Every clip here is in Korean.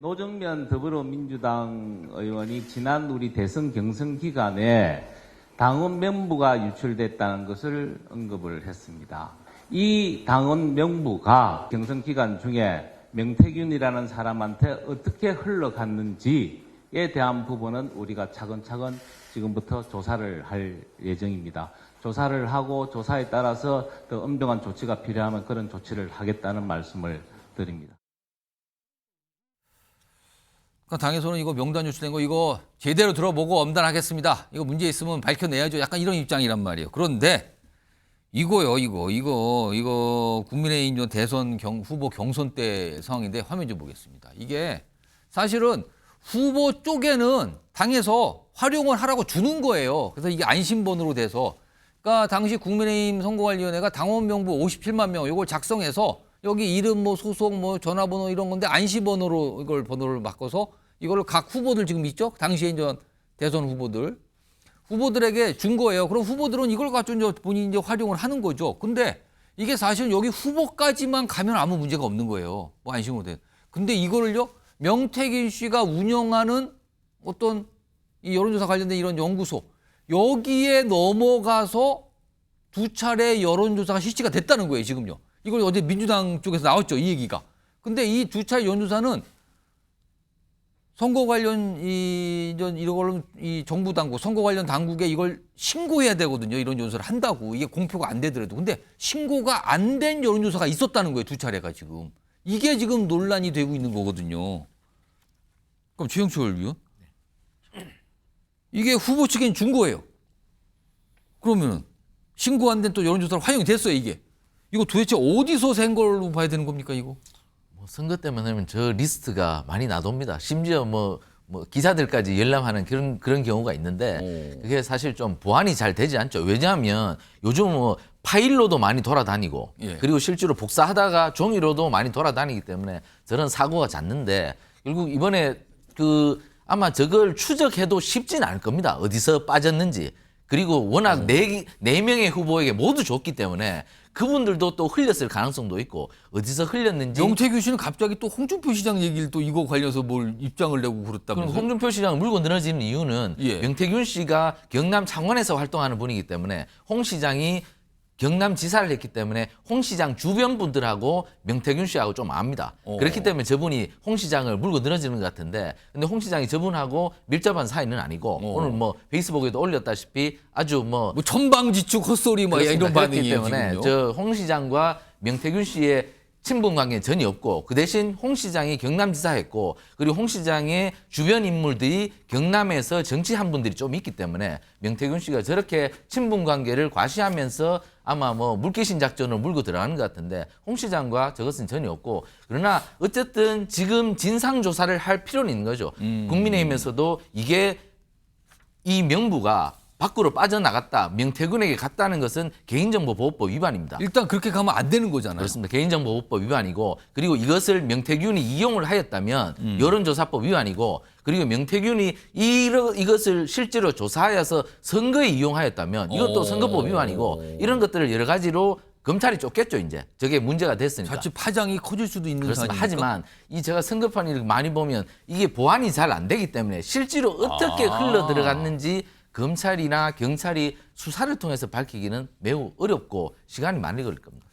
노정면 더불어민주당 의원이 지난 우리 대선 경선 기간에 당원 명부가 유출됐다는 것을 언급을 했습니다. 이 당원 명부가 경선 기간 중에 명태균이라는 사람한테 어떻게 흘러갔는지에 대한 부분은 우리가 차근차근 지금부터 조사를 할 예정입니다. 조사를 하고 조사에 따라서 더 엄정한 조치가 필요하면 그런 조치를 하겠다는 말씀을 드립니다. 그러니까 당에서는 이거 명단 유출된 거 이거 제대로 들어보고 엄단하겠습니다. 이거 문제 있으면 밝혀내야죠. 약간 이런 입장이란 말이에요. 그런데 이거요, 이거 국민의힘 대선 후보 경선 때 상황인데 화면 좀 보겠습니다. 이게 사실은 후보 쪽에는 당에서 활용을 하라고 주는 거예요. 그래서 이게 안심번호로 돼서 그러니까 당시 국민의힘 선거관리위원회가 당원 명부 57만 명 이걸 작성해서 여기 이름 소속 전화번호 이런 건데 안심번호로 이걸 번호를 바꿔서 이걸 각 후보들 지금 있죠? 당시에 이제 대선 후보들에게 준 거예요. 그럼 후보들은 이걸 가지고 이제 본인이 이제 활용을 하는 거죠. 근데 이게 사실은 여기 후보까지만 가면 아무 문제가 없는 거예요. 뭐 안심으로 돼. 근데 이거를요, 명태균 씨가 운영하는 어떤 이 여론조사 관련된 이런 연구소, 여기에 넘어가서 두 차례 여론조사가 실시가 됐다는 거예요, 지금요. 이걸 어제 민주당 쪽에서 나왔죠, 이 얘기가. 근데 이 두 차례 여론조사는 선거 관련 이런 걸로 이 정부 당국, 선거 관련 당국에 이걸 신고해야 되거든요. 이런 여론조사를 한다고. 이게 공표가 안 되더라도. 근데 신고가 안 된 여론조사가 있었다는 거예요. 두 차례가 지금. 이게 지금 논란이 되고 있는 거거든요. 그럼 최영철 위원? 이게 후보 측엔 준 거예요. 그러면 신고 안 된 또 여론조사로 활용이 됐어요, 이게. 이거 도대체 어디서 센 걸로 봐야 되는 겁니까, 이거? 선거 때문에 하면 저 리스트가 많이 나놉니다. 심지어 뭐 기자들까지 열람하는 그런 경우가 있는데 그게 사실 좀 보안이 잘 되지 않죠. 왜냐하면 요즘 파일로도 많이 돌아다니고 그리고 실제로 복사하다가 종이로도 많이 돌아다니기 때문에 저런 사고가 잦는데 결국 이번에 아마 저걸 추적해도 쉽진 않을 겁니다. 어디서 빠졌는지. 그리고 워낙 네 명의 후보에게 모두 줬기 때문에 그분들도 또 흘렸을 가능성도 있고 어디서 흘렸는지. 명태균 씨는 갑자기 또 홍준표 시장 얘기를 또 이거 관련해서 뭘 입장을 내고 그랬다면서요? 그럼 홍준표 시장 물고 늘어지는 이유는 명태균 씨가 경남 창원에서 활동하는 분이기 때문에 홍 시장이 경남지사를 했기 때문에 홍 시장 주변 분들하고 명태균 씨하고 좀 압니다. 그렇기 때문에 저분이 홍 시장을 물고 늘어지는 것 같은데 근데 홍 시장이 저분하고 밀접한 사이는 아니고 오늘 페이스북에도 올렸다시피 아주 천방지축 헛소리 이런 반응이에요. 때문에 저 홍 시장과 명태균 씨의 친분 관계는 전혀 없고 그 대신 홍 시장이 경남지사 했고 그리고 홍 시장의 주변 인물들이 경남에서 정치한 분들이 좀 있기 때문에 명태균 씨가 저렇게 친분 관계를 과시하면서 아마 물귀신 작전을 물고 들어가는 것 같은데 홍 시장과 저것은 전혀 없고 그러나 어쨌든 지금 진상조사를 할 필요는 있는 거죠. 국민의힘에서도 이게 이 명부가 밖으로 빠져나갔다, 명태균에게 갔다는 것은 개인정보보호법 위반입니다. 일단 그렇게 가면 안 되는 거잖아요. 그렇습니다. 개인정보보호법 위반이고 그리고 이것을 명태균이 이용을 하였다면 여론조사법 위반이고 그리고 명태균이 이것을 실제로 조사하여서 선거에 이용하였다면 이것도 선거법 위반이고 이런 것들을 여러 가지로 검찰이 쫓겠죠, 이제. 저게 문제가 됐으니까. 자칫 파장이 커질 수도 있는 그렇습니다. 사안이니까. 하지만 제가 선거판을 많이 보면 이게 보안이 잘 안 되기 때문에 실제로 어떻게 흘러 들어갔는지 검찰이나 경찰이 수사를 통해서 밝히기는 매우 어렵고 시간이 많이 걸릴 겁니다.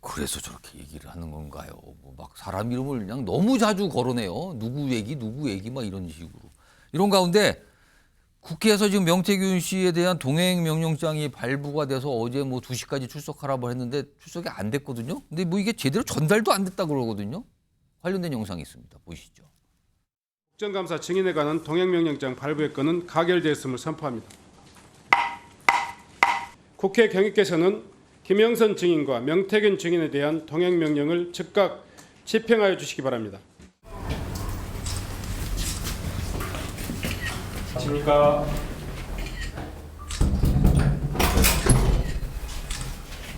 그래서 저렇게 얘기를 하는 건가요? 막 사람 이름을 그냥 너무 자주 거론해요. 누구 얘기 이런 식으로. 이런 가운데 국회에서 지금 명태균 씨에 대한 동행 명령장이 발부가 돼서 어제 2시까지 출석하라고 했는데 출석이 안 됐거든요. 근데 이게 제대로 전달도 안 됐다 그러거든요. 관련된 영상이 있습니다. 보시죠. 국정감사 증인에 관한 동행명령장 발부의 건은 가결되었음을 선포합니다. 국회 경위께서는 김영선 증인과 명태균 증인에 대한 동행명령을 즉각 집행하여 주시기 바랍니다. 안녕하십니까.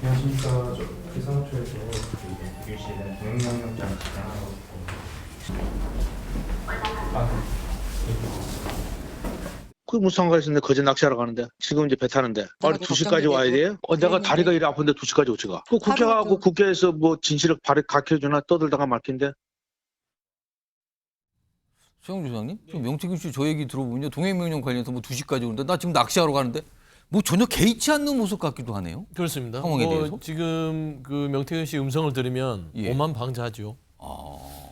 안녕하십니까. 기상처에서 명태균 씨는 동행명령장 집행하고 그게 무슨 상관이 있는데 거제 낚시하러 가는데 지금 이제 배 타는데 빨리 2시까지 와야 돼요? 내가 다리가 이래 아픈데 2시까지 어찌 가? 그 국회 가고 국회에서 진실을 가르쳐주나 떠들다가 말긴데 최영주 소장님, 지금 명태균 씨 저 얘기 들어보면요, 동행명령 관련해서 뭐 2시까지 오는데 나 지금 낚시하러 가는데 뭐 전혀 개의치 않는 모습 같기도 하네요. 그렇습니다. 상황에 대해서? 지금 그 명태균 씨 음성을 들으면 예. 오만방자하죠.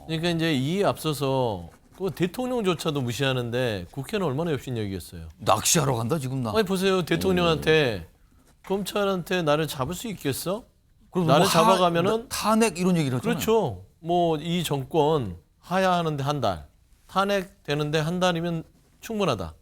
그러니까 이제 이에 앞서서 그 대통령조차도 무시하는데 국회는 얼마나 엽신여기겠어요. 낚시하러 간다 지금 나. 아니 보세요, 대통령한테 검찰한테 나를 잡을 수 있겠어? 그럼 나를 뭐 잡아가면은 탄핵 이런 얘기를 하잖아요. 그렇죠. 뭐 이 정권 하야하는데 한 달, 탄핵 되는데 한 달이면 충분하다.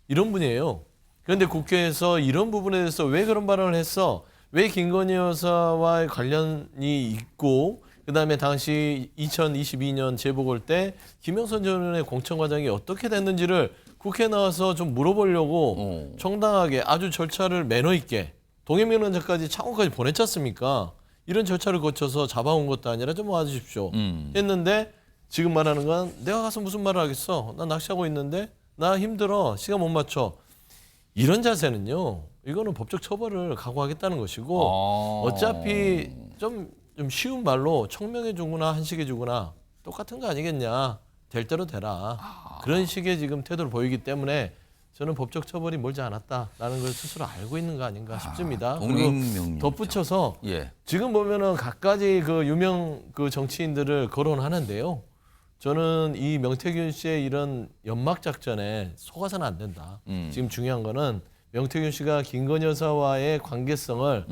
이런 분이에요. 그런데 국회에서 이런 부분에 대해서 왜 그런 발언을 했어? 왜 김건희 여사와의 관련이 있고 그다음에 당시 2022년 재보궐 때 김영선 전 의원의 공천 과정이 어떻게 됐는지를 국회에 나와서 좀 물어보려고 정당하게 아주 절차를 매너 있게 동해명령자까지 창원까지 보냈지 않습니까? 이런 절차를 거쳐서 잡아온 것도 아니라 좀 와주십시오 했는데 지금 말하는 건 내가 가서 무슨 말을 하겠어? 나 낚시하고 있는데 나 힘들어 시간 못 맞춰. 이런 자세는요. 이거는 법적 처벌을 각오하겠다는 것이고 어차피 좀 쉬운 말로 청명해 주거나 한식해 주거나 똑같은 거 아니겠냐. 될 대로 되라. 그런 식의 지금 태도를 보이기 때문에 저는 법적 처벌이 멀지 않았다라는 걸 스스로 알고 있는 거 아닌가 싶습니다. 그리고 동행명령. 덧붙여서 예. 지금 보면은 각가지 그 유명 그 정치인들을 거론하는데요. 저는 이 명태균 씨의 이런 연막 작전에 속아서는 안 된다. 지금 중요한 거는 명태균 씨가 김건희 여사와의 관계성을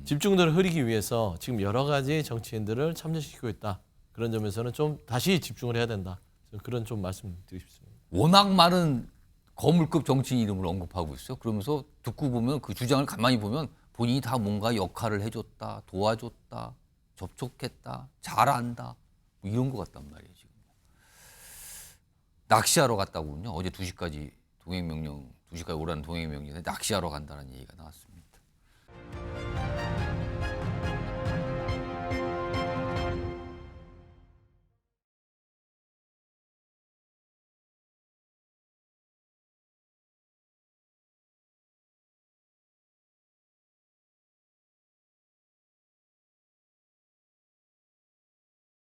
집중도를 흐리기 위해서 지금 여러 가지 정치인들을 참여시키고 있다. 그런 점에서는 좀 다시 집중을 해야 된다. 그런 좀 말씀드리고 싶습니다. 워낙 많은 거물급 정치인 이름을 언급하고 있어요. 그러면서 듣고 보면 그 주장을 가만히 보면 본인이 다 뭔가 역할을 해줬다, 도와줬다, 접촉했다, 잘한다 뭐 이런 것 같단 말이에요. 지금 낚시하러 갔다고요. 어제 2시까지 동행명령 2시까지 오라는 동행명령에 낚시하러 간다는 얘기가 나왔습니다.